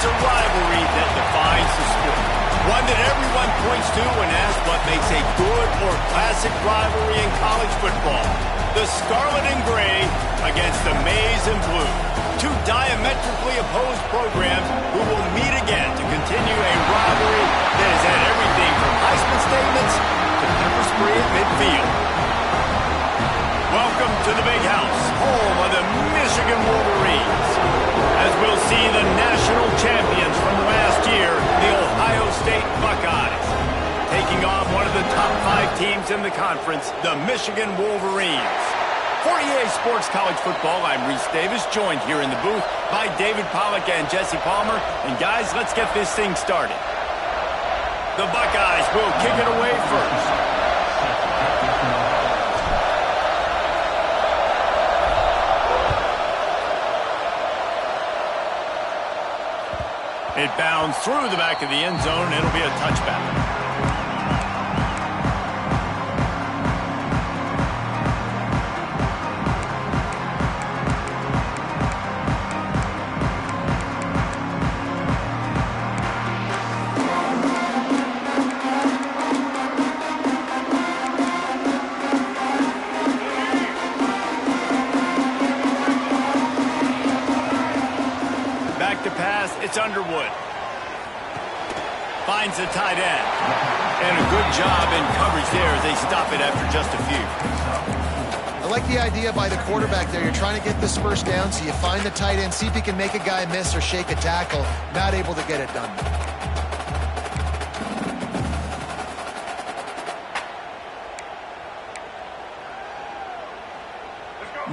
a rivalry that defines the sport. One that everyone points to when asked what makes a good or classic rivalry in college football. The Scarlet and Gray against the Maize and Blue. Two diametrically opposed programs who will meet again to continue a rivalry that has had everything from Heisman statements to pepper spray at midfield. Welcome to the Big House, home of the Michigan Wolverines. As we'll see the national champions from last year, the Ohio State Buckeyes, taking on one of the top 5 teams in the conference, the Michigan Wolverines. For EA Sports College Football, I'm Reese Davis, joined here in the booth by David Pollack and Jesse Palmer. And guys, let's get this thing started. The Buckeyes will kick it away first. It bounds through the back of the end zone. It'll be a touchback. It's Underwood. Finds the tight end. And a good job in coverage there as they stop it after just a few. I like the idea by the quarterback there. You're trying to get this first down, so you find the tight end, see if he can make a guy miss or shake a tackle. Not able to get it done.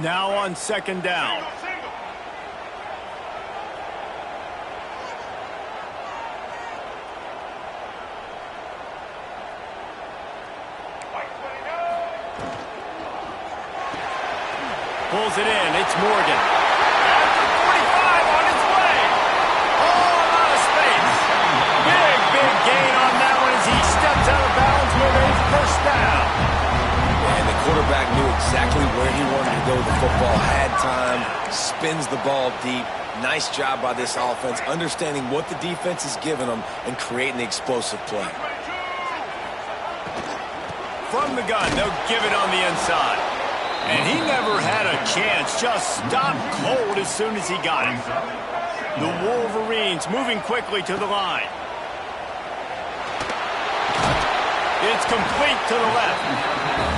Now on second down. Pulls it in. It's Morgan. At the 45 on its way. All out of space. Big gain on that one as he steps out of bounds with a first down. And the quarterback knew exactly where he wanted to go with the football. Had time. Spins the ball deep. Nice job by this offense, understanding what the defense is giving them and creating the explosive play. From the gun, they'll give it on the inside. And he never had a chance, just stopped cold as soon as he got it. The Wolverines moving quickly to the line. It's complete to the left.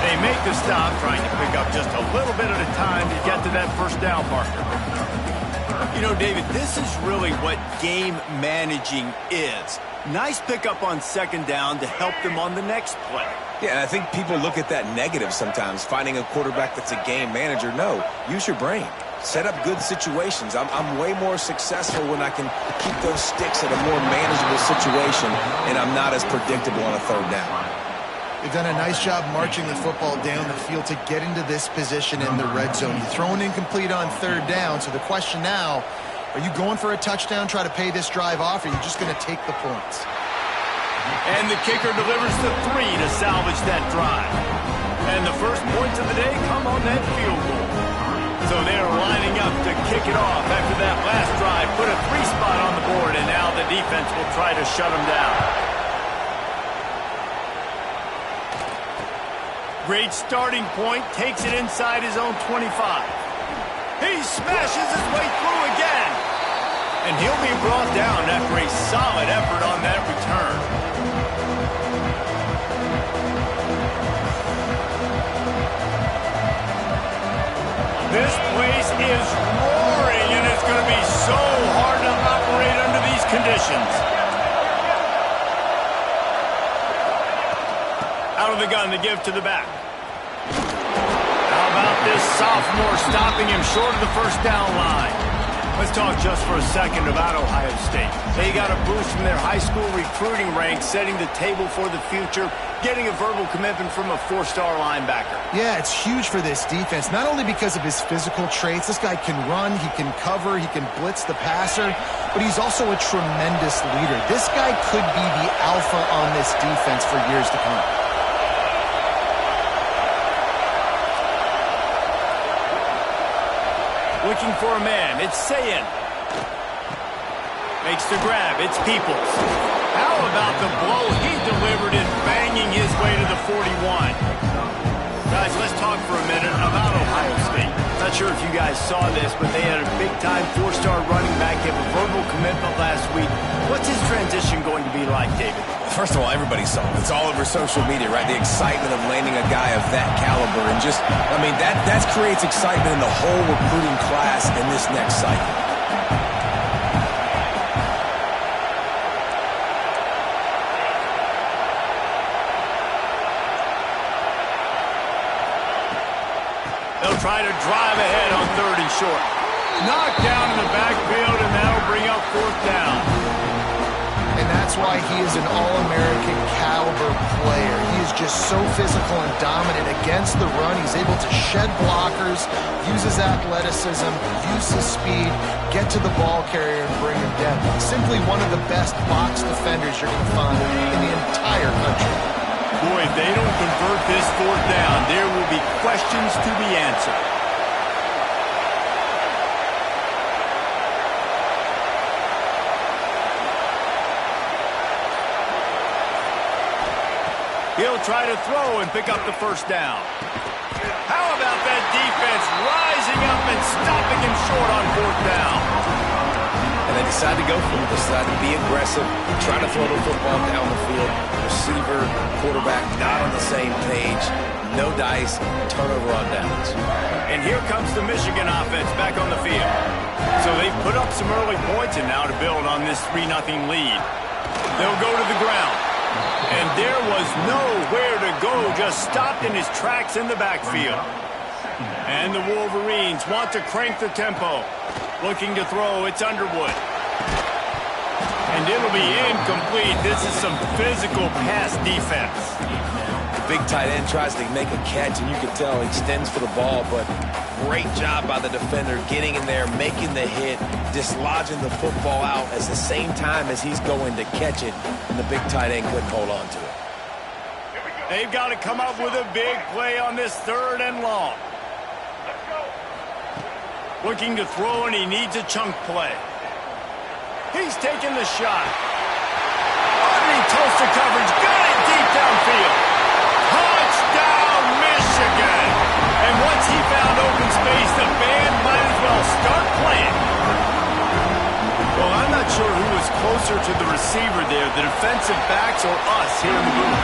They make the stop, trying to pick up just a little bit at a time to get to that first down marker. You know, David, this is really what game managing is. Nice pickup on second down to help them on the next play. Yeah, and I think people look at that negative sometimes, finding a quarterback that's a game manager. No, use your brain. Set up good situations. I'm way more successful when I can keep those sticks at a more manageable situation, and I'm not as predictable on a third down. They've done a nice job marching the football down the field to get into this position in the red zone. You throw an incomplete on third down, so the question now, are you going for a touchdown, try to pay this drive off, or are you just going to take the points? And the kicker delivers the 3 to salvage that drive. And the first points of the day come on that field goal. So they're lining up to kick it off after that last drive. Put a 3 spot on the board, and now the defense will try to shut them down. Great starting point, takes it inside his own 25. He smashes his way through again. And he'll be brought down after a solid effort on that return. This place is roaring, and it's going to be so hard to operate under these conditions. Out of the gun to give to the back. How about this sophomore stopping him short of the first down line? Let's talk just for a second about Ohio State. They got a boost from their high school recruiting ranks, setting the table for the future, getting a verbal commitment from a 4-star linebacker. Yeah, it's huge for this defense, not only because of his physical traits. This guy can run, he can cover, he can blitz the passer, but he's also a tremendous leader. This guy could be the alpha on this defense for years to come. Looking for a man. It's Sayin. Makes the grab. It's Peoples. How about the blow he delivered in banging his way to the 41? Guys, let's talk for a minute about Ohio State. Not sure if you guys saw this, but they had a big-time four-star running back give a verbal commitment last week. What's his transition going to be like, David? First of all, everybody saw it. It's all over social media, right? The excitement of landing a guy of that caliber. And just, I mean, that creates excitement in the whole recruiting class in this next cycle. They'll try to drive ahead on 3rd and short. Knocked down in the backfield, and that'll bring up 4th down. And that's why he is an All-American caliber player. He is just so physical and dominant against the run. He's able to shed blockers, use his athleticism, use his speed, get to the ball carrier and bring him down. Simply one of the best box defenders you're going to find in the entire country. Boy, if they don't convert this 4th down, there will be questions to be answered. He'll try to throw and pick up the 1st down. How about that defense rising up and stopping him short on 4th down? And they decide to go for it. They decide to be aggressive, try to throw the football down the field. Receiver, quarterback, not on the same page. No dice, turnover on downs. And here comes the Michigan offense back on the field. So they've put up some early points and now to build on this 3-0 lead. They'll go to the ground. And there was nowhere to go, just stopped in his tracks in the backfield. And the Wolverines want to crank the tempo. Looking to throw, it's Underwood. And it'll be incomplete. This is some physical pass defense. The big tight end tries to make a catch, and you can tell he extends for the ball, but great job by the defender getting in there, making the hit, dislodging the football out at the same time as he's going to catch it, and the big tight end couldn't hold on to it. They've got to come up with a big play on this 3rd and long. Looking to throw, and he needs a chunk play. He's taking the shot. Underneath Tulsa coverage, got it deep downfield. Touchdown, Michigan! And once he found open space, the band might as well start playing. Well, I'm not sure who was closer to the receiver there, the defensive backs or us here in the booth.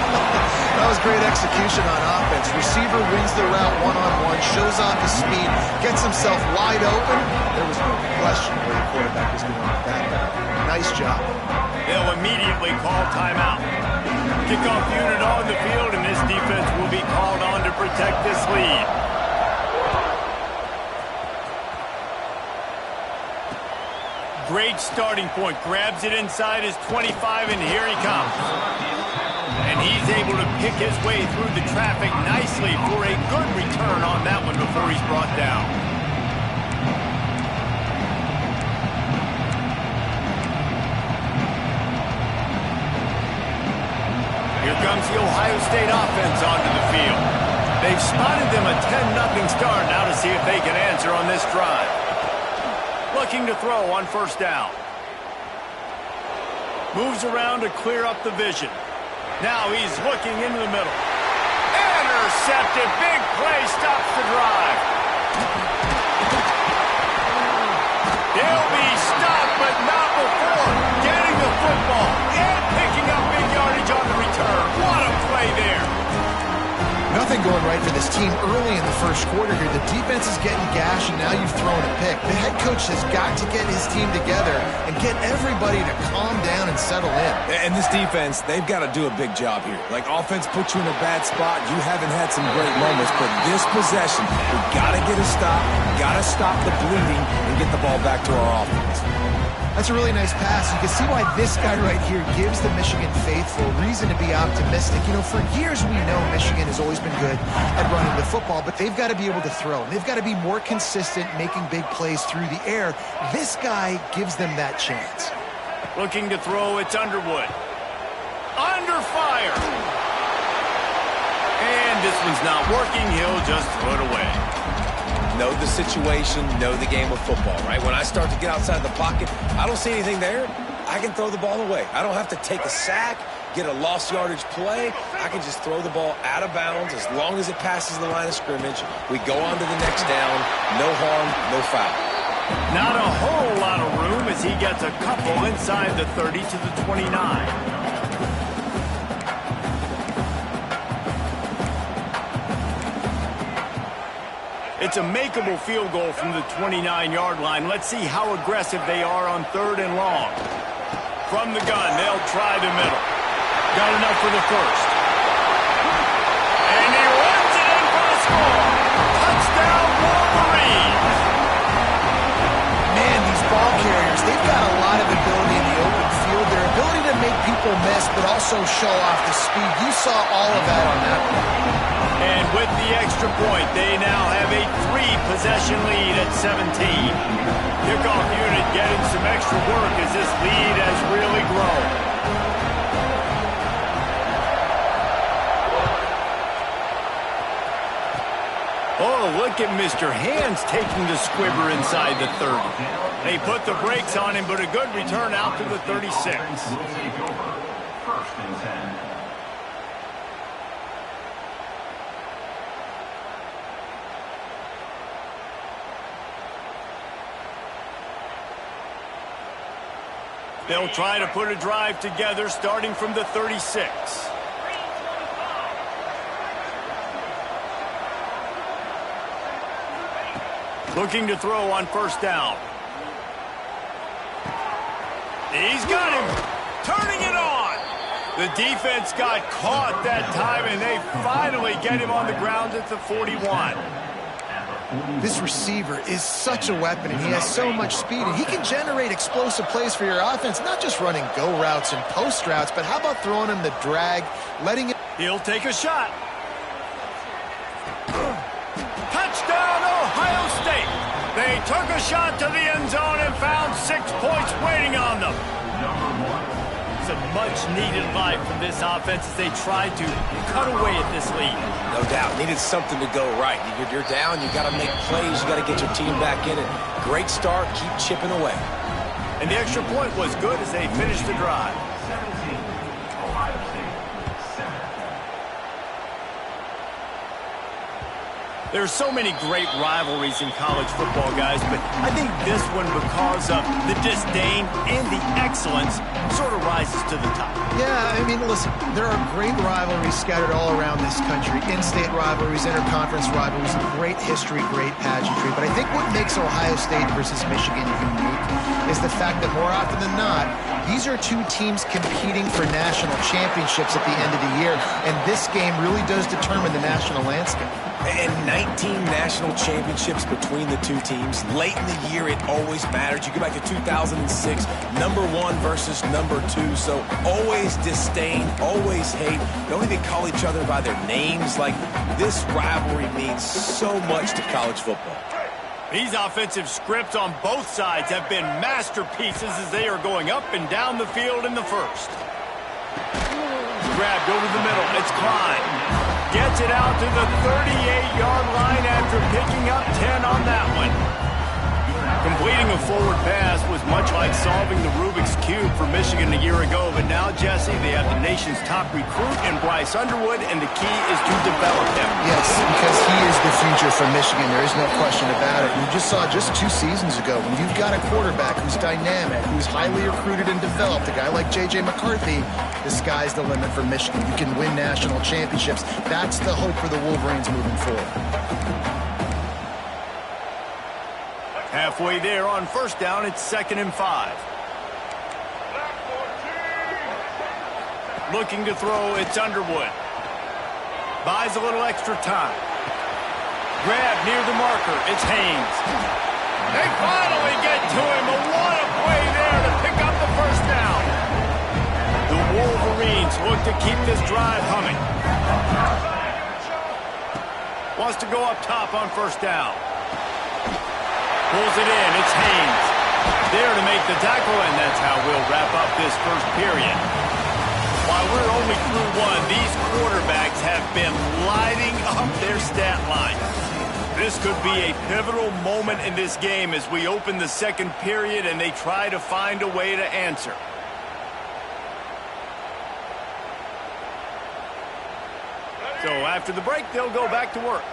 That was great execution on offense. Receiver wins the route one-on-one, shows off his speed, gets himself wide open. There was no question where the quarterback was doing with that. Nice job. They'll immediately call timeout. Kickoff unit on the field, and this defense will be called on to protect this lead. Great starting point. Grabs it inside his 25, and here he comes. And he's able to pick his way through the traffic nicely for a good return on that one before he's brought down. Here comes the Ohio State offense onto the field. They've spotted them a 10-0 start. Now to see if they can answer on this drive. Looking to throw on 1st down. Moves around to clear up the vision. Now he's looking into the middle. Intercepted. Big play stops the drive. He'll be stopped, but not before getting the football and picking up big yardage on the return. What a play there. Nothing going right for this team early in the 1st quarter here. The defense is getting gashed, and now you've thrown a pick. The head coach has got to get his team together and get everybody to calm down and settle in. And this defense, they've got to do a big job here. Like, offense puts you in a bad spot. You haven't had some great moments, but this possession, we've got to get a stop, got to stop the bleeding, and get the ball back to our offense. That's a really nice pass. You can see why this guy right here gives the Michigan faithful reason to be optimistic. You know, for years we know Michigan has always been good at running the football, but they've got to be able to throw. They've got to be more consistent making big plays through the air. This guy gives them that chance. Looking to throw, it's Underwood. Under fire. And this one's not working. He'll just throw it away. Know the situation, know the game of football, right? When I start to get outside the pocket, I don't see anything there. I can throw the ball away. I don't have to take a sack, get a lost yardage play. I can just throw the ball out of bounds as long as it passes the line of scrimmage. We go on to the next down. No harm, no foul. Not a whole lot of room as he gets a couple inside the 30 to the 29. It's a makeable field goal from the 29-yard line. Let's see how aggressive they are on 3rd and long. From the gun, they'll try the middle. Got enough for the first. And he runs it in for the score. Touchdown, Wolverines. Man, these ball carriers, they've got a lot of ability in the open field. Their ability to make people miss, but also show off the speed. You saw all of that on that one. And with the extra point, they now have a 3-possession lead at 17. Kickoff unit getting some extra work as this lead has really grown. Oh, look at Mr. Hands taking the squibber inside the 30. They put the brakes on him, but a good return out to the 36. Will take over. 1st and 10. They'll try to put a drive together starting from the 36. Looking to throw on 1st down. He's got him. Turning it on. The defense got caught that time, and they finally get him on the ground at the 41. This receiver is such a weapon, and he has so much speed, and he can generate explosive plays for your offense, not just running go routes and post routes, but how about throwing him the drag, letting it... He'll take a shot. Touchdown, Ohio State. They took a shot to the end zone and found 6 points waiting on them. It's a much-needed life from this offense as they tried to cut away at this lead. No doubt. Needed something to go right. You're down. You got to make plays. You got to get your team back in it. Great start. Keep chipping away. And the extra point was good as they finished the drive. 17. Ohio State. 7. There's so many great rivalries in college football, guys, but I think this one, because of the disdain and the excellence, sort of rises to the top. Yeah, I mean, listen, there are great rivalries scattered all around this country. In-state rivalries, interconference rivalries, great history, great pageantry. But I think what makes Ohio State versus Michigan unique is the fact that more often than not, these are 2 teams competing for national championships at the end of the year, and this game really does determine the national landscape. And 19 national championships between the 2 teams. Late in the year, it always mattered. You go back to 2006, number 1 versus number 2. So always disdain, always hate. Don't even call each other by their names. Like, this rivalry means so much to college football. These offensive scripts on both sides have been masterpieces as they are going up and down the field in the first. Grabbed over the middle. It's Klein. Gets it out to the 38-yard line after picking up 10 on that one. Completing a forward pass was much like solving the Rubik's Cube for Michigan a year ago, but now, Jesse, they have the nation's top recruit in Bryce Underwood, and the key is to develop him. Yes, because he is the future for Michigan. There is no question about it. You just saw just 2 seasons ago when you've got a quarterback who's dynamic, who's highly recruited and developed, a guy like J.J. McCarthy, the sky's the limit for Michigan. You can win national championships. That's the hope for the Wolverines moving forward. Halfway there on 1st down, it's 2nd and 5. Looking to throw, it's Underwood. Buys a little extra time. Grab near the marker, it's Haynes. They finally get to him, but what a play there to pick up the 1st down. The Wolverines look to keep this drive humming. Wants to go up top on 1st down. Pulls it in, it's Haynes. There to make the tackle, and that's how we'll wrap up this first period. While we're only through 1, these quarterbacks have been lighting up their stat line. This could be a pivotal moment in this game as we open the 2nd period and they try to find a way to answer. So after the break, they'll go back to work.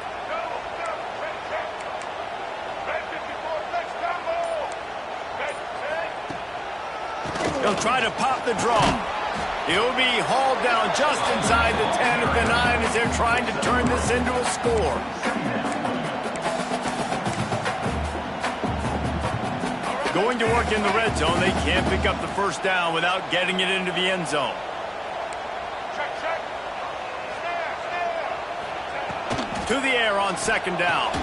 He'll try to pop the draw. He'll be hauled down just inside the 10 at the 9 as they're trying to turn this into a score. Going to work in the red zone, they can't pick up the first down without getting it into the end zone. To the air on second down.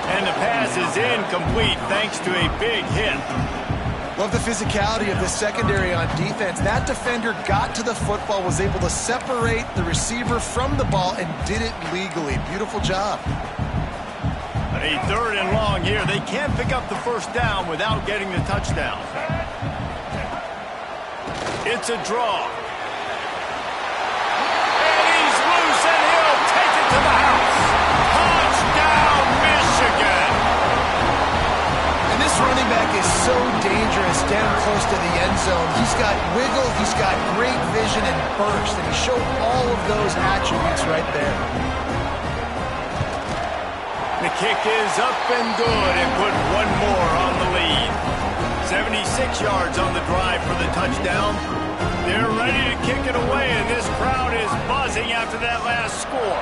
And the pass is incomplete thanks to a big hit. Love the physicality of the secondary on defense. That defender got to the football, was able to separate the receiver from the ball, and did it legally. Beautiful job. A 3rd and long here. They can't pick up the first down without getting the touchdown. It's a draw. And he's loose, and he'll take it to the house. Touchdown, Michigan. And this running back is so dangerous down close to the end zone. He's got wiggle, he's got great vision and burst, and he showed all of those attributes right there. The kick is up and good and put one more on the lead. 76 yards on the drive for the touchdown. They're ready to kick it away, and this crowd is buzzing after that last score.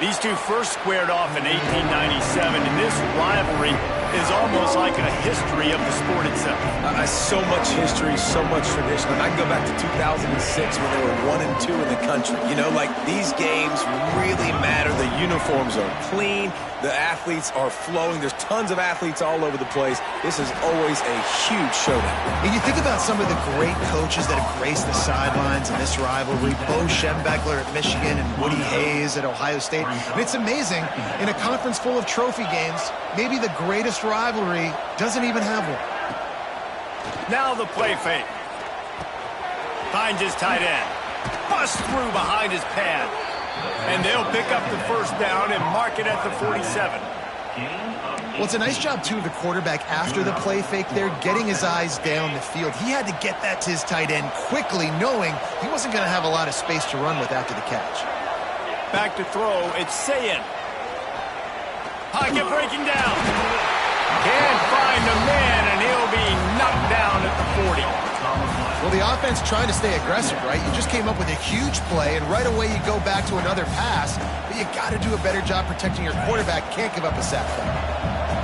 These two first squared off in 1897, and this rivalry is almost like a history of the sport itself. So much history, so much tradition. And I can go back to 2006 when they were 1-2 in the country. You know, like, these games really matter. The uniforms are clean. The athletes are flowing. There's tons of athletes all over the place. This is always a huge showdown. And you think about some of the great coaches that have graced the sidelines in this rivalry. Bo Schembechler at Michigan and Woody Hayes at Ohio State. And it's amazing, in a conference full of trophy games, maybe the greatest rivalry doesn't even have one. Now the play fake. Finds his tight end. Busts through behind his pad. And they'll pick up the first down and mark it at the 47. Well, it's a nice job, too, of the quarterback after the play fake there, getting his eyes down the field. He had to get that to his tight end quickly, knowing he wasn't going to have a lot of space to run with after the catch. Back to throw, it's Sayin. Pocket breaking down. Can't find a man, and he'll be knocked down at the 40. Well, the offense trying to stay aggressive, right? You just came up with a huge play, and right away you go back to another pass, but you got to do a better job protecting your quarterback. Can't give up a sack there.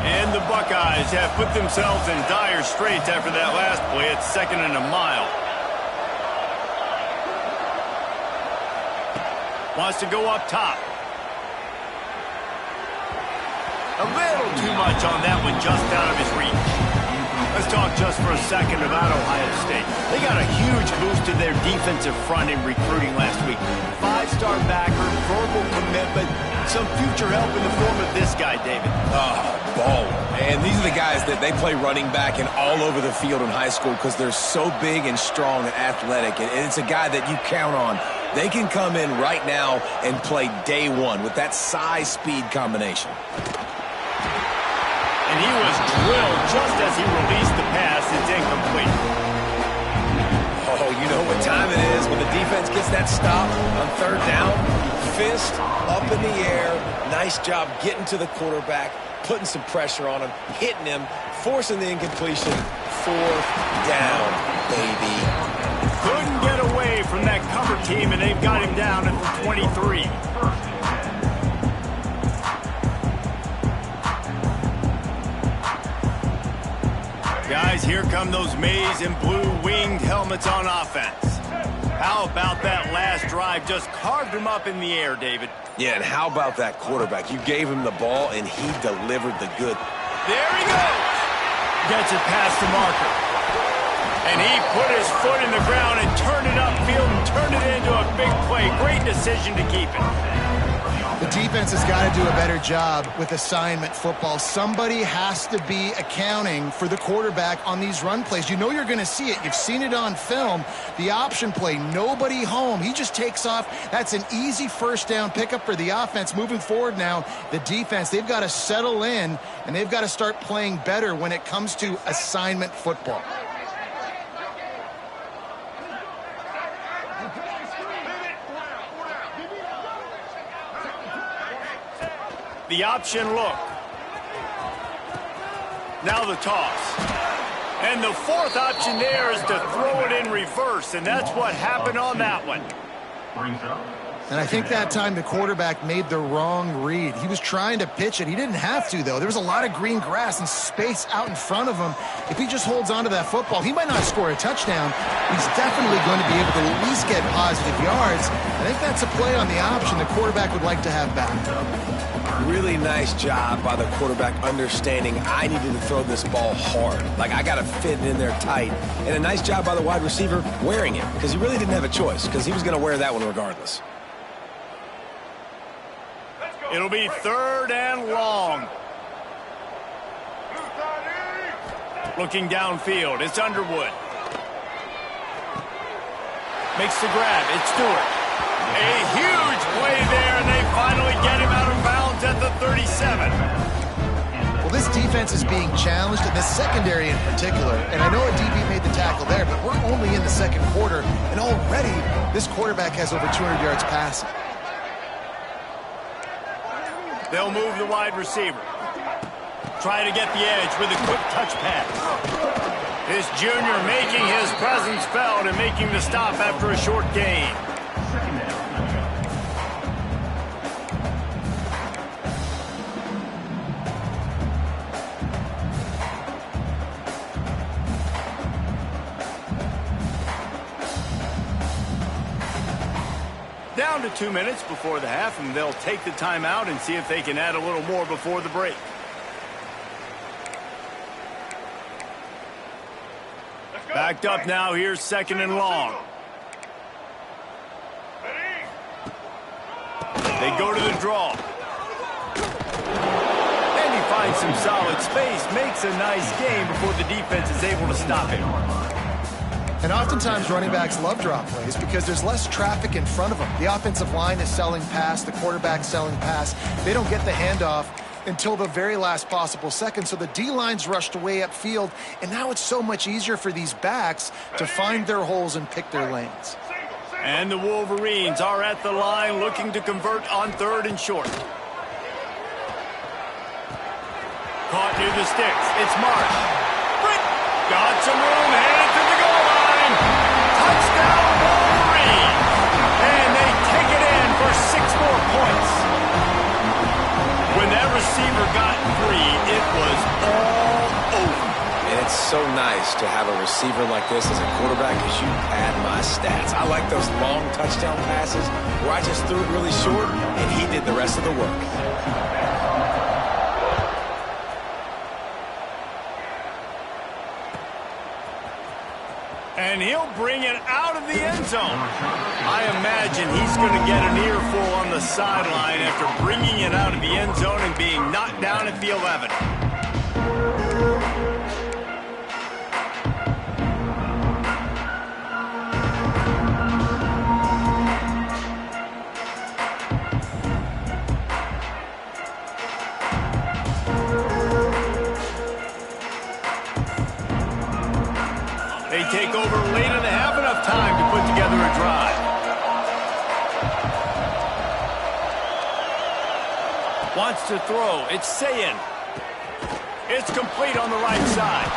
And the Buckeyes have put themselves in dire straits after that last play. It's 2nd and a mile. Wants to go up top. A little too much on that one, just out of his reach. Let's talk just for a second about Ohio State. They got a huge boost to their defensive front in recruiting last week. 5-star backer, verbal commitment, some future help in the form of this guy, David. Baller. And these are the guys that they play running back and all over the field in high school because they're so big and strong and athletic. And it's a guy that you count on. They can come in right now and play day one with that size-speed combination. And he was drilled just as he released the pass. It's incomplete. Oh, you know what time it is when the defense gets that stop on 3rd down. Fist up in the air. Nice job getting to the quarterback, putting some pressure on him, hitting him, forcing the incompletion. 4th down, baby. Couldn't get away from that cover team, and they've got him down at the 23. Guys, here come those maize and blue winged helmets on offense. How about that last drive? Just carved him up in the air, David. Yeah, and how about that quarterback? You gave him the ball, and he delivered the good. There he goes. Gets it past the marker. And he put his foot in the ground and turned it upfield and turned it into a big play. Great decision to keep it. The defense has got to do a better job with assignment football. Somebody has to be accounting for the quarterback on these run plays. You know you're going to see it. You've seen it on film. The option play, nobody home. He just takes off. That's an easy first down pickup for the offense. Moving forward now, the defense, they've got to settle in, and they've got to start playing better when it comes to assignment football. The option look. Now the toss. And the fourth option there is to throw it in reverse, and that's what happened on that one. Brings up. And I think that time the quarterback made the wrong read. He was trying to pitch it. He didn't have to, though. There was a lot of green grass and space out in front of him. If he just holds on to that football, he might not score a touchdown. He's definitely going to be able to at least get positive yards. I think that's a play on the option the quarterback would like to have back. Really nice job by the quarterback understanding I needed to throw this ball hard. Like, I got to fit it in there tight. And a nice job by the wide receiver wearing it, because he really didn't have a choice, because he was going to wear that one regardless. It'll be 3rd and long. Looking downfield, it's Underwood. Makes the grab, it's Stewart. A huge play there, and they finally get him out of bounds at the 37. Well, this defense is being challenged, and this secondary in particular. And I know a DB made the tackle there, but we're only in the second quarter, and already this quarterback has over 200 yards passing. They'll move the wide receiver. Try to get the edge with a quick touch pass. This junior making his presence felt and making the stop after a short gain. Second down. Down to 2 minutes before the half, and they'll take the timeout and see if they can add a little more before the break. Backed up now, here's 2nd and long. They go to the draw. And he finds some solid space, makes a nice gain before the defense is able to stop him. And oftentimes running backs love drop plays because there's less traffic in front of them. The offensive line is selling pass, the quarterback selling pass. They don't get the handoff until the very last possible second. So the D-line's rushed way upfield, and now it's so much easier for these backs to find their holes and pick their lanes. And the Wolverines are at the line looking to convert on 3rd and short. Caught near the sticks. It's Marsh. Got some room, headed to the goal line. Touchdown Wolverines. And they take it in for 6 more points. When that receiver got free, it was all over. And it's so nice to have a receiver like this as a quarterback because you pad my stats. I like those long touchdown passes where I just threw it really short and he did the rest of the work. And he'll bring it out of the end zone. I imagine he's going to get an earful on the sideline after bringing it out of the end zone and being knocked down at the 11. They take over late in the half, enough time to put together a drive. Wants to throw. It's Sayin. It's complete on the right side.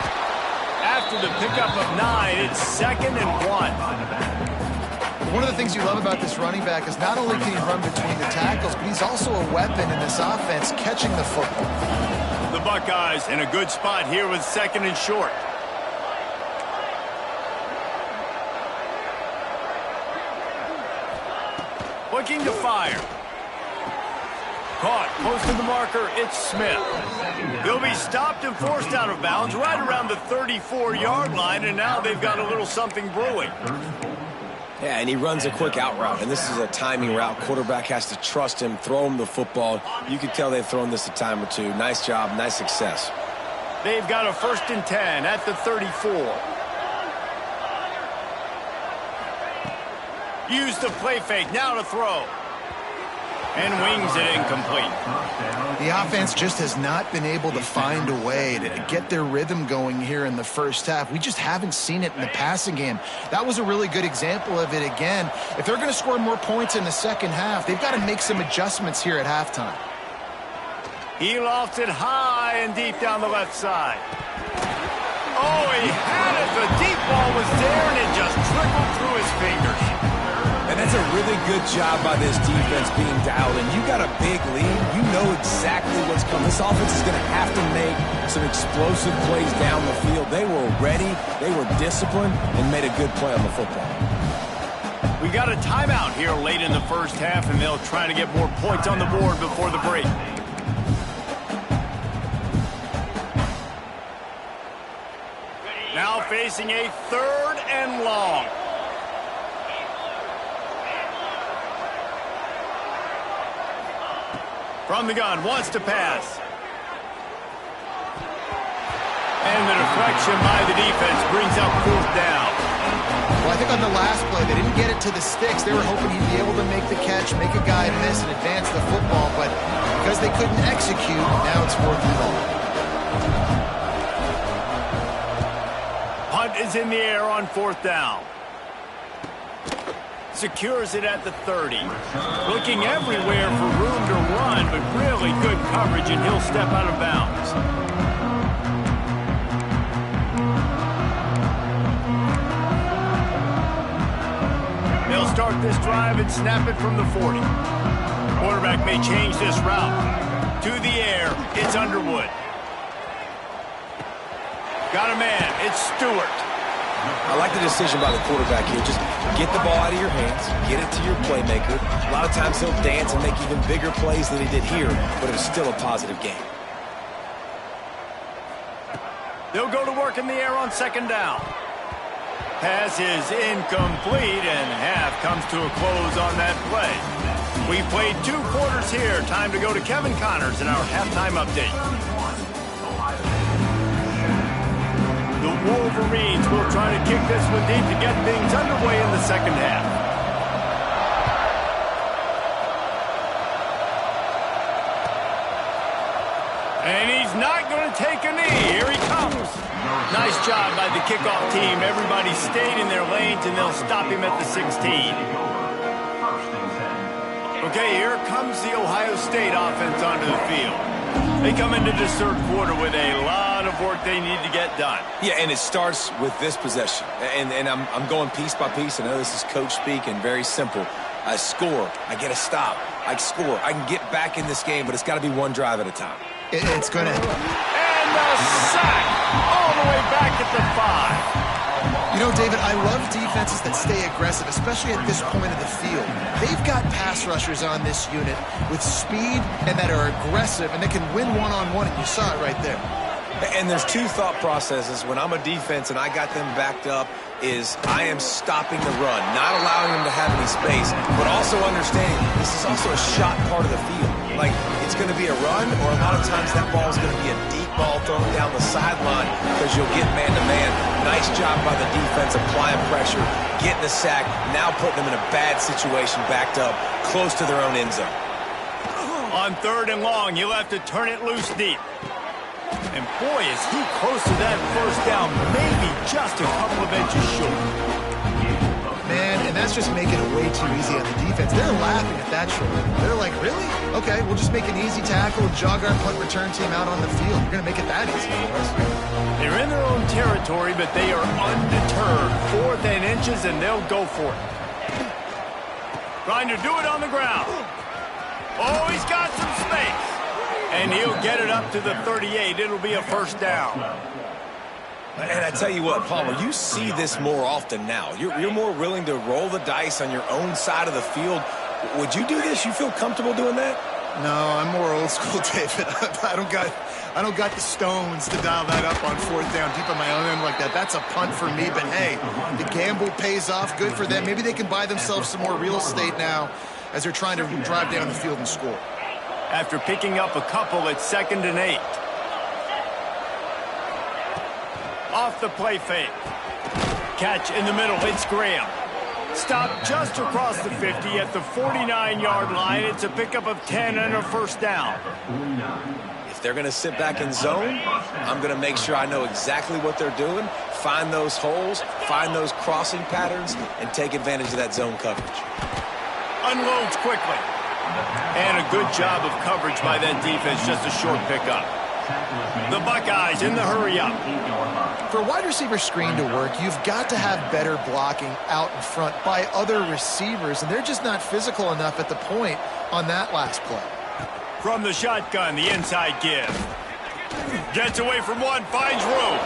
After the pickup of 9, it's 2nd and 1. One of the things you love about this running back is not only can he run between the tackles, but he's also a weapon in this offense catching the football. The Buckeyes in a good spot here with 2nd and short. Looking to fire. Caught close to the marker. It's Smith. He'll be stopped and forced out of bounds right around the 34-yard line, and now they've got a little something brewing. Yeah, and he runs a quick out route, and this is a timing route. Quarterback has to trust him, throw him the football. You can tell they've thrown this a time or two. Nice job, nice success. They've got a 1st and 10 at the 34. Use the play fake, now to throw. And wings it incomplete. The offense just has not been able to find a way to get their rhythm going here in the first half. We just haven't seen it in the passing game. That was a really good example of it again. If they're going to score more points in the second half, they've got to make some adjustments here at halftime. He lofts it high and deep down the left side. Oh, he had it. The deep ball was there, and it just trickled through his fingers. And that's a really good job by this defense being dialed in. You got a big lead. You know exactly what's coming. This offense is going to have to make some explosive plays down the field. They were ready, they were disciplined, and made a good play on the football. We got a timeout here late in the first half, and they'll try to get more points on the board before the break. Now facing a 3rd and long. From the gun, wants to pass. And the deflection by the defense brings up 4th down. Well, I think on the last play, they didn't get it to the sticks. They were hoping he'd be able to make the catch, make a guy miss, and advance the football. But because they couldn't execute, now it's 4th and long. Punt is in the air on 4th down. Secures it at the 30. Looking everywhere for room to run, but really good coverage, and he'll step out of bounds. They'll start this drive and snap it from the 40. Quarterback may change this route. To the air, it's Underwood. Got a man, it's Stewart. I like the decision by the quarterback here. Just get the ball out of your hands, get it to your playmaker. A lot of times he'll dance and make even bigger plays than he did here, but it was still a positive game. They'll go to work in the air on 2nd down. Pass is incomplete, and half comes to a close on that play. We played 2 quarters here. Time to go to Kevin Connors in our halftime update. The Wolverines will try to kick this one deep to get things underway in the 2nd half. And he's not going to take a knee. Here he comes. Nice job by the kickoff team. Everybody stayed in their lanes, and they'll stop him at the 16. Okay, here comes the Ohio State offense onto the field. They come into this 3rd quarter with a lot of work they need to get done. Yeah, and it starts with this possession. And I'm going piece by piece. I know this is coach speak and very simple. I score. I get a stop. I score. I can get back in this game, but it's got to be one drive at a time. It's going to... And the sack all the way back at the 5. You know, David, I love defenses that stay aggressive, especially at this point of the field. They've got pass rushers on this unit with speed and that are aggressive, and they can win one-on-one, and you saw it right there. And there's 2 thought processes. When I'm a defense and I got them backed up, is I am stopping the run, not allowing them to have any space, but also understanding this is also a shot part of the field. Like, it's going to be a run, or a lot of times that ball is going to be a deep ball thrown down the sideline because you'll get man-to-man. Nice job by the defense applying pressure, getting the sack, now putting them in a bad situation backed up close to their own end zone. On 3rd and long, you'll have to turn it loose deep. And boy, is he close to that 1st down, maybe just a couple of inches short. Man, and that's just making it way too easy on the defense. They're laughing at that short. They're like, really? Okay, we'll just make an easy tackle and jog our punt return team out on the field. You're going to make it that easy for us. They're in their own territory, but they are undeterred. 4th and inches, and they'll go for it. Trying to do it on the ground. Oh, he's got some space. And he'll get it up to the 38. It'll be a 1st down. And I tell you what, Palmer, you see this more often now. You're more willing to roll the dice on your own side of the field. Would you do this? You feel comfortable doing that? No, I'm more old school, David. I don't got the stones to dial that up on 4th down deep on my own end like that. That's a punt for me, but hey, the gamble pays off. Good for them. Maybe they can buy themselves some more real estate now as they're trying to drive down the field and score. After picking up a couple, it's 2nd and 8. Off the play fake. Catch in the middle, it's Graham. Stopped just across the 50 at the 49-yard line. It's a pickup of 10 and a 1st down. If they're going to sit back in zone, I'm going to make sure I know exactly what they're doing, find those holes, find those crossing patterns, and take advantage of that zone coverage. Unloads quickly. And a good job of coverage by that defense, just a short pickup. The Buckeyes in the hurry-up. For a wide receiver screen to work, you've got to have better blocking out in front by other receivers, and they're just not physical enough at the point on that last play. From the shotgun, the inside give. Gets away from one, finds room.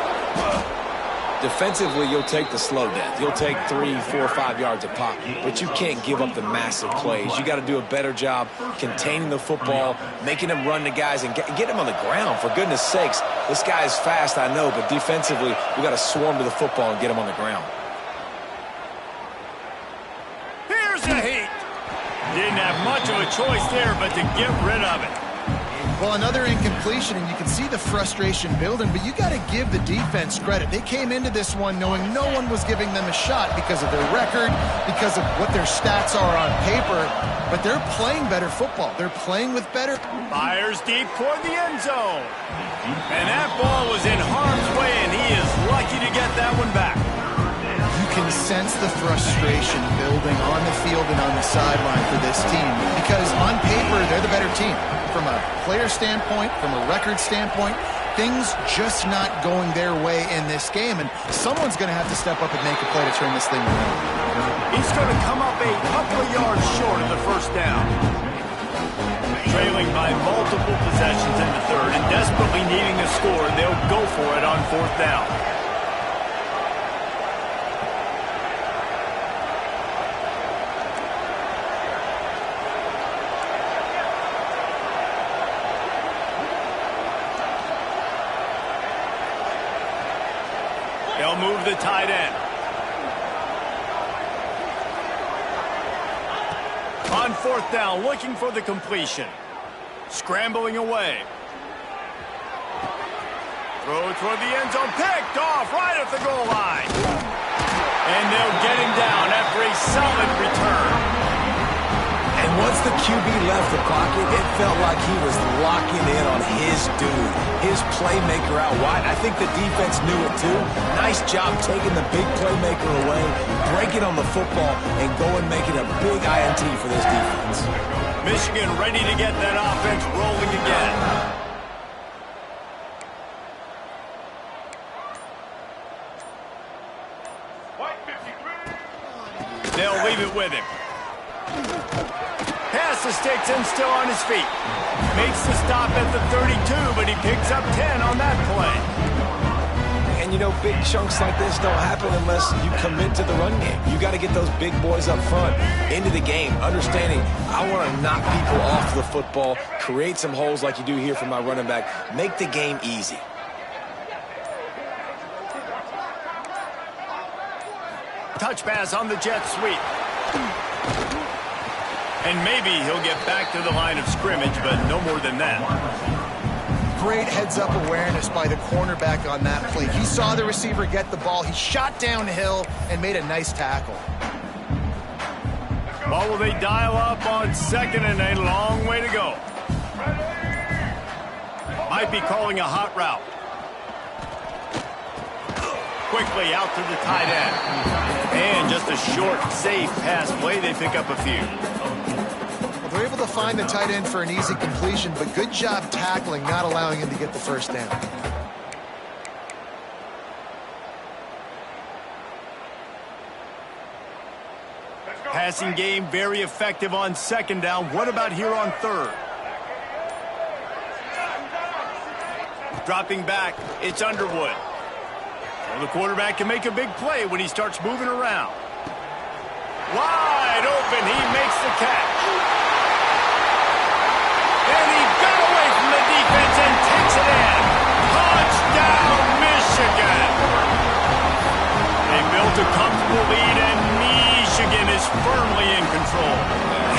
Defensively, you'll take the slow death. You'll take 3, 4, 5 yards a pop, but you can't give up the massive plays. You got to do a better job containing the football, making them run the guys, and get them on the ground. For goodness sakes, this guy is fast, I know, but defensively, we got to swarm to the football and get him on the ground. Here's the heat. Didn't have much of a choice there, but to get rid of it. Well, another incompletion, and you can see the frustration building, but you got to give the defense credit. They came into this one knowing no one was giving them a shot because of their record, because of what their stats are on paper, but they're playing better football. They're playing with better. Fires deep toward the end zone. And that ball was in harm's way, and he is lucky to get that one back. You can sense the frustration building on the field and on the sideline for this team because on paper, they're the better team. From a player standpoint, from a record standpoint, things just not going their way in this game, and someone's going to have to step up and make a play to turn this thing around. He's going to come up a couple of yards short of the first down. Trailing by multiple possessions in the third and desperately needing a score, they'll go for it on fourth down. They'll move the tight end. On fourth down, looking for the completion. Scrambling away. Throw toward the end zone, picked off right at the goal line. And they'll get him down after a solid return. And once the QB left the pocket, it felt like he was locking in on his dude, his playmaker out wide. I think the defense knew it too. Nice job taking the big playmaker away, breaking on the football, and going making a big INT for this defense. Michigan ready to get that offense rolling again. They'll leave it with him. Pass the sticks and still on his feet. Makes the stop at the 32, but he picks up 10 on that play. And you know, big chunks like this don't happen unless you commit to the run game. You got to get those big boys up front into the game, understanding I want to knock people off the football, create some holes like you do here for my running back, make the game easy. Touch pass on the jet sweep. And maybe he'll get back to the line of scrimmage, but no more than that. Great heads-up awareness by the cornerback on that play. He saw the receiver get the ball. He shot downhill and made a nice tackle. Well, will they dial up on second and a long way to go? Might be calling a hot route. Quickly out to the tight end. And just a short, safe pass play. They pick up a few. Well, they're able to find the tight end for an easy completion, but good job tackling, not allowing him to get the first down. Passing game very effective on second down. What about here on third? Dropping back, it's Underwood. Well, the quarterback can make a big play when he starts moving around. Wide open, he makes the catch. And he got away from the defense and takes it in. Touchdown, Michigan. They built a comfortable lead, and Michigan is firmly in control.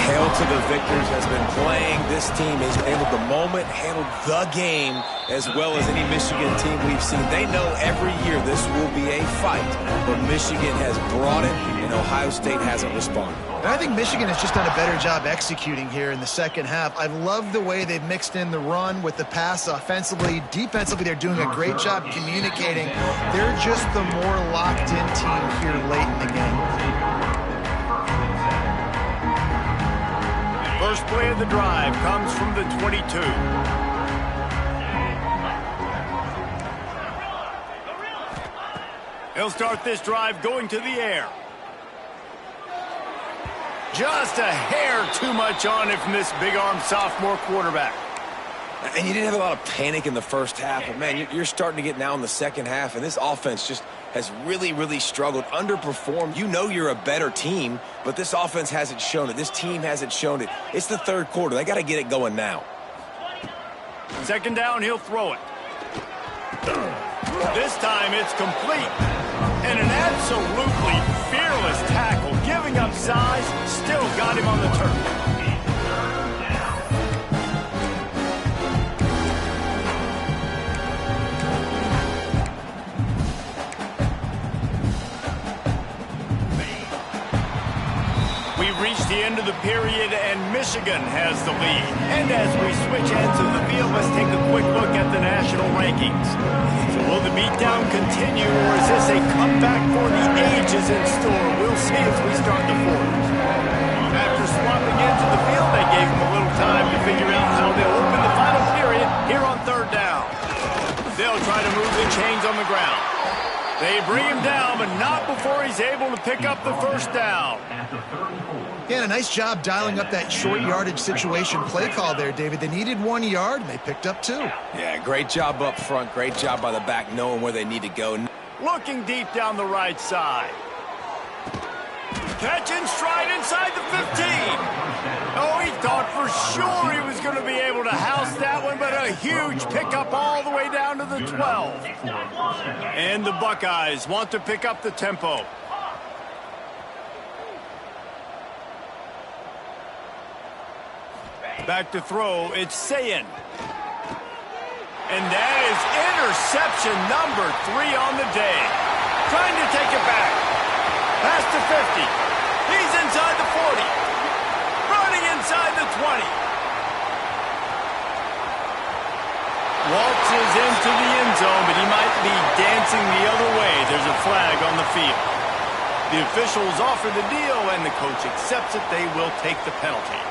Hail to the victors has been playing. This team has handled the moment, handled the game as well as any Michigan team we've seen. They know every year this will be a fight, but Michigan has brought it, and Ohio State hasn't responded. And I think Michigan has just done a better job executing here in the second half. I love the way they've mixed in the run with the pass offensively. Defensively, they're doing a great job communicating. They're just the more locked-in team here late in the game. First play of the drive comes from the 22. He'll start this drive going to the air. Just a hair too much on it from this big-arm sophomore quarterback. And you didn't have a lot of panic in the first half, but, man, you're starting to get now in the second half, and this offense just has really, really struggled, underperformed. You know you're a better team, but this offense hasn't shown it. This team hasn't shown it. It's the third quarter. They got to get it going now. Second down, he'll throw it. This time it's complete. And an absolutely fearless tackle, giving up size, still got him on the turf. Reached the end of the period, and Michigan has the lead. And as we switch ends of the field, let's take a quick look at the national rankings. So will the beatdown continue, or is this a comeback for the ages in store? We'll see as we start the fourth. After swapping ends of the field, they gave them a little time to figure out how they'll open the final period here on third down. They'll try to move the chains on the ground. They bring him down, but not before he's able to pick up the first down. Yeah, a nice job dialing up that short yardage situation play call there, David. They needed 1 yard, and they picked up 2. Yeah, great job up front. Great job by the back knowing where they need to go. Looking deep down the right side. Catch in stride inside the 15. Oh, he thought for sure he was going to be able to house that one, but a huge pickup all the way down to the 12. And the Buckeyes want to pick up the tempo. Back to throw, it's Sayin. And that is interception number 3 on the day. Trying to take it back. Pass to 50. He's inside the 40. Running inside the 20. Waltzes into the end zone, but he might be dancing the other way. There's a flag on the field. The officials offer the deal, and the coach accepts it. They will take the penalty.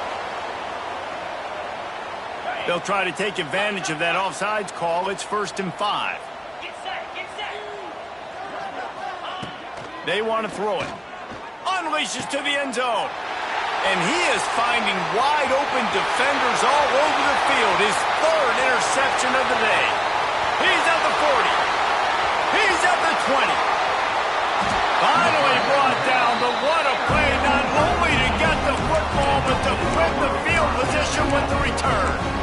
They'll try to take advantage of that offsides call. It's 1st and 5. They want to throw it. Unleashes to the end zone. And he is finding wide open defenders all over the field. His 3rd interception of the day. He's at the 40. He's at the 20. Finally brought down, but what a play, not only to get the football, but to flip the field position with the return.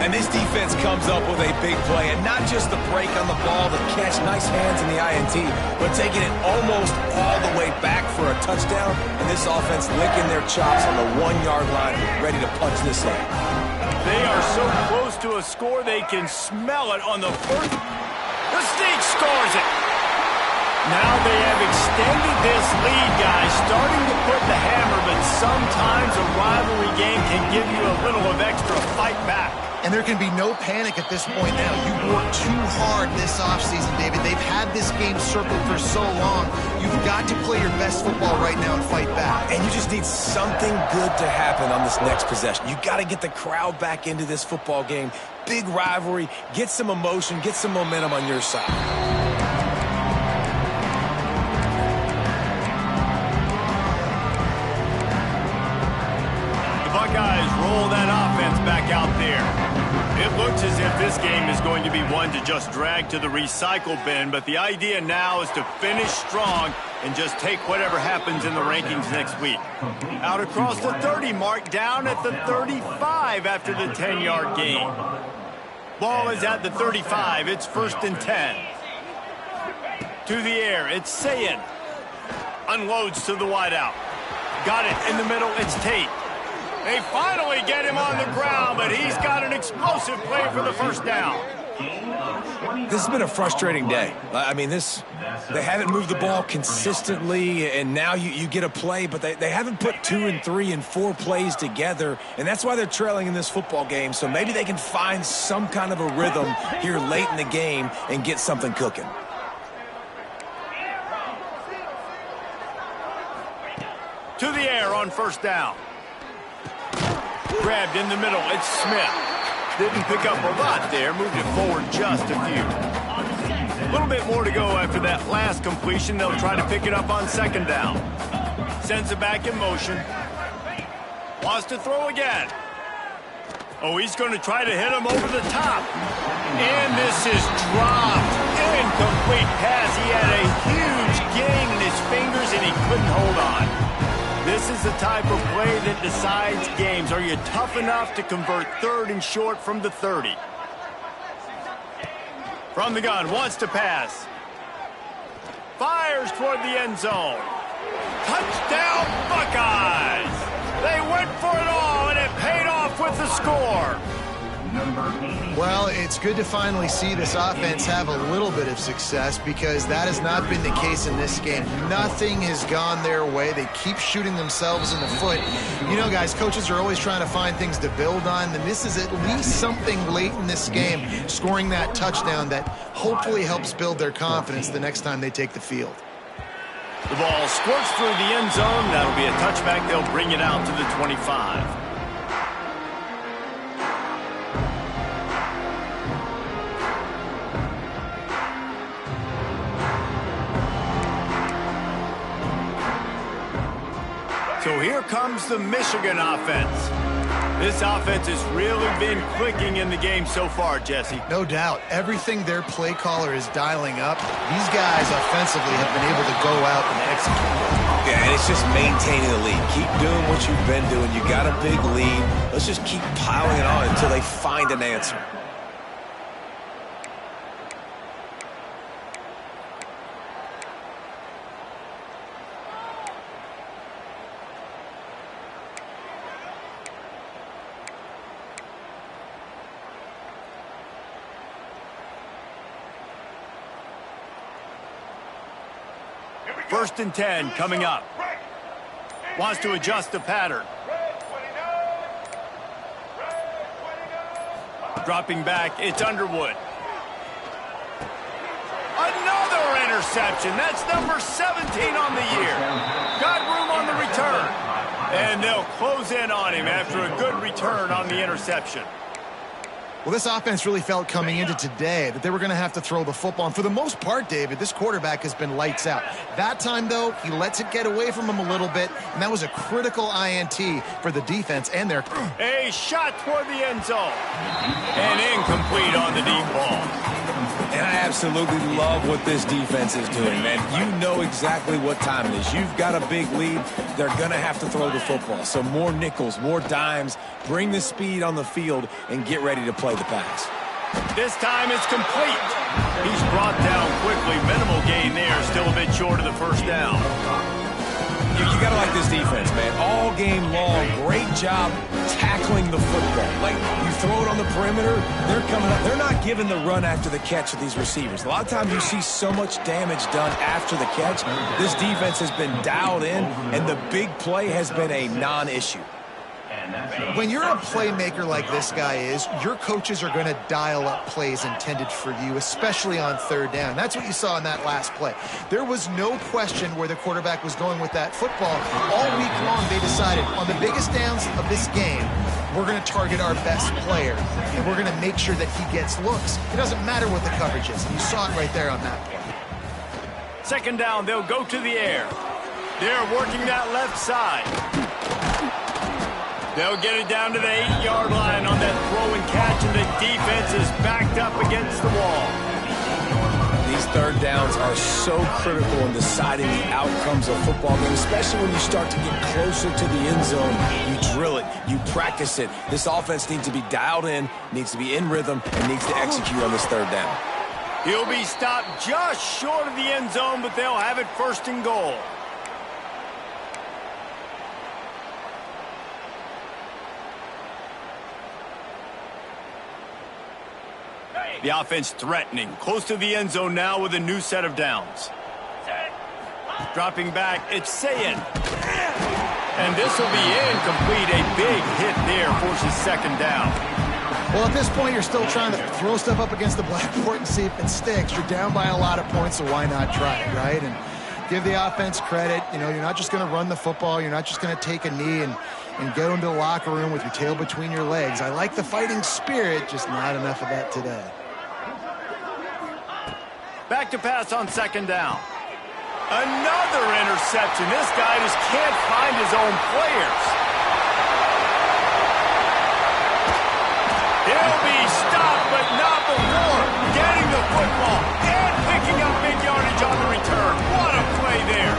And this defense comes up with a big play, and not just the break on the ball, the catch, nice hands in the INT, but taking it almost all the way back for a touchdown, and this offense licking their chops on the 1-yard line, ready to punch this in. They are so close to a score, they can smell it on the first. The Sneak scores it. Now they have extended this lead, guys, starting to put the hammer, but sometimes a rivalry game can give you a little of extra fight back. And there can be no panic at this point now. You worked too hard this offseason, David. They've had this game circled for so long. You've got to play your best football right now and fight back. And you just need something good to happen on this next possession. You got to get the crowd back into this football game. Big rivalry. Get some emotion. Get some momentum on your side. Buckeyes roll that offense back out there. It looks as if this game is going to be one to just drag to the recycle bin, but the idea now is to finish strong and just take whatever happens in the rankings next week. Out across the 30 mark, down at the 35 after the 10-yard gain. Ball is at the 35. It's 1st and 10. To the air, it's Sayin. Unloads to the wideout. Got it in the middle, it's Tate. They finally get him on the ground, but he's got an explosive play for the first down. This has been a frustrating day. I mean, they haven't moved the ball consistently, and now you get a play, but they haven't put 2 and 3 and 4 plays together, and that's why they're trailing in this football game. So maybe they can find some kind of a rhythm here late in the game and get something cooking. To the air on 1st down. Grabbed in the middle. It's Smith. Didn't pick up a lot there. Moved it forward just a few. A little bit more to go after that last completion. They'll try to pick it up on second down. Sends it back in motion. Wants to throw again. Oh, he's going to try to hit him over the top. And this is dropped. Incomplete pass. He had a huge gain in his fingers, and he couldn't hold on. This is the type of play that decides games. Are you tough enough to convert third and short from the 30? From the gun, wants to pass. Fires toward the end zone. Touchdown, Buckeyes! They went for it all, and it paid off with the score. Well, it's good to finally see this offense have a little bit of success because that has not been the case in this game. Nothing has gone their way. They keep shooting themselves in the foot. You know, guys, coaches are always trying to find things to build on, and this is at least something late in this game, scoring that touchdown that hopefully helps build their confidence the next time they take the field. The ball squirts through the end zone. That'll be a touchback. They'll bring it out to the 25. So here comes the Michigan offense. This offense has really been clicking in the game so far, Jesse. No doubt. Everything their play caller is dialing up, these guys offensively have been able to go out and execute. Yeah, and it's just maintaining the lead. Keep doing what you've been doing. You got a big lead. Let's just keep piling it on until they find an answer. First and 10 coming up. Wants to adjust the pattern. Dropping back, it's Underwood. Another interception. That's number 17 on the year. Got room on the return. And they'll close in on him after a good return on the interception. Well, this offense really felt coming into today that they were going to have to throw the football. And for the most part, David, this quarterback has been lights out. That time, though, he lets it get away from him a little bit, and that was a critical INT for the defense and their... A shot toward the end zone. And incomplete on the deep ball. And I absolutely love what this defense is doing, man. You know exactly what time it is. You've got a big lead. They're going to have to throw the football. So more nickels, more dimes, bring the speed on the field, and get ready to play the pass. This time it's complete. He's brought down quickly. Minimal gain there. Still a bit short of the first down. You got to like this defense, man. All game long, great job tackling the football. Like, you throw it on the perimeter, they're coming up. They're not giving the run after the catch of these receivers. A lot of times you see so much damage done after the catch. This defense has been dialed in, and the big play has been a non-issue. When you're a playmaker like this guy is, your coaches are going to dial up plays intended for you, especially on third down. That's what you saw in that last play. There was no question where the quarterback was going with that football. All week long, they decided on the biggest downs of this game, we're going to target our best player, and we're going to make sure that he gets looks. It doesn't matter what the coverage is. You saw it right there on that play. Second down, they'll go to the air. They're working that left side. They'll get it down to the 8-yard line on that throw and catch, and the defense is backed up against the wall. These third downs are so critical in deciding the outcomes of football games, especially when you start to get closer to the end zone. You drill it, you practice it. This offense needs to be dialed in, needs to be in rhythm, and needs to execute on this third down. He'll be stopped just short of the end zone, but they'll have it first and goal. The offense threatening, close to the end zone now with a new set of downs. Dropping back, it's Sayin. And this will be incomplete. A big hit there forces second down. Well, at this point, you're still trying to throw stuff up against the blackboard and see if it sticks. You're down by a lot of points, so why not try it, right? And give the offense credit. You know, you're not just going to run the football. You're not just going to take a knee and go into the locker room with your tail between your legs. I like the fighting spirit, just not enough of that today. Back to pass on second down. Another interception. This guy just can't find his own players. He'll be stopped, but not before getting the football and picking up big yardage on the return. What a play there.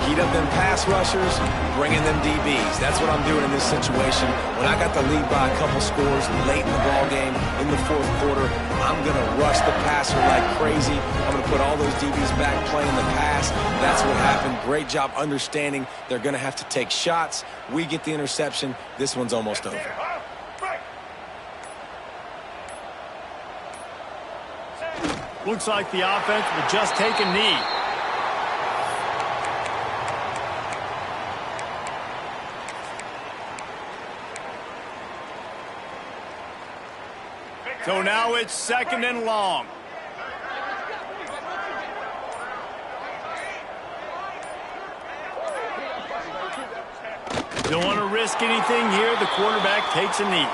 Heat up them pass rushers, bringing them DBs. That's what I'm doing in this situation. When I got the lead by a couple scores late in the ball game, in the fourth quarter, I'm going to rush the passer like crazy. I'm going to put all those DBs back playing the pass. That's what happened. Great job understanding they're going to have to take shots. We get the interception. This one's almost over. Looks like the offense will just take a knee. So now it's second and long. Don't want to risk anything here. The quarterback takes a knee.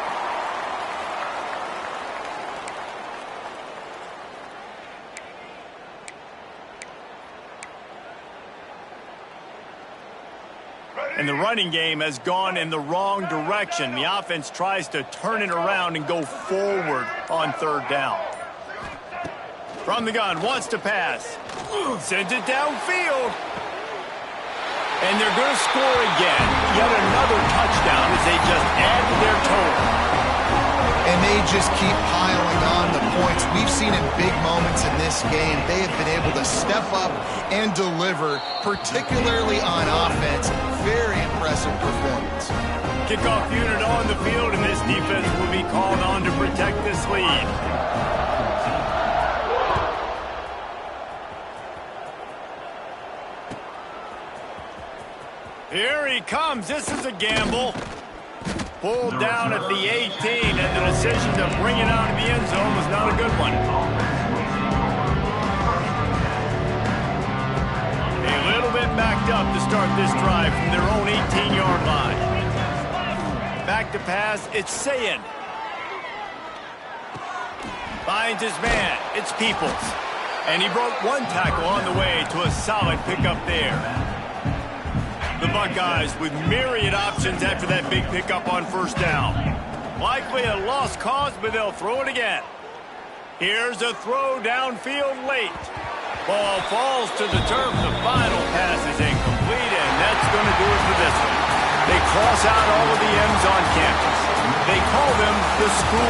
And the running game has gone in the wrong direction. The offense tries to turn it around and go forward on third down. From the gun, wants to pass. Sends it downfield. And they're going to score again. Yet another touchdown as they just add to their total. And they just keep piling on the points. We've seen in big moments in this game, they have been able to step up and deliver, particularly on offense. Very impressive performance. Kickoff unit on the field, and this defense will be called on to protect this lead. Here he comes. This is a gamble. Pulled down at the 18, and the decision to bring it out of the end zone was not a good one. A little bit backed up to start this drive from their own 18-yard line. Back to pass, it's Sayin. Finds his man, it's Peoples. And he broke one tackle on the way to a solid pickup there. The Buckeyes with myriad options after that big pickup on first down. Likely a lost cause, but they'll throw it again. Here's a throw downfield late. Ball falls to the turf. The final pass is incomplete, and that's going to do it for this one. They cross out all of the M's on campus. They call them the school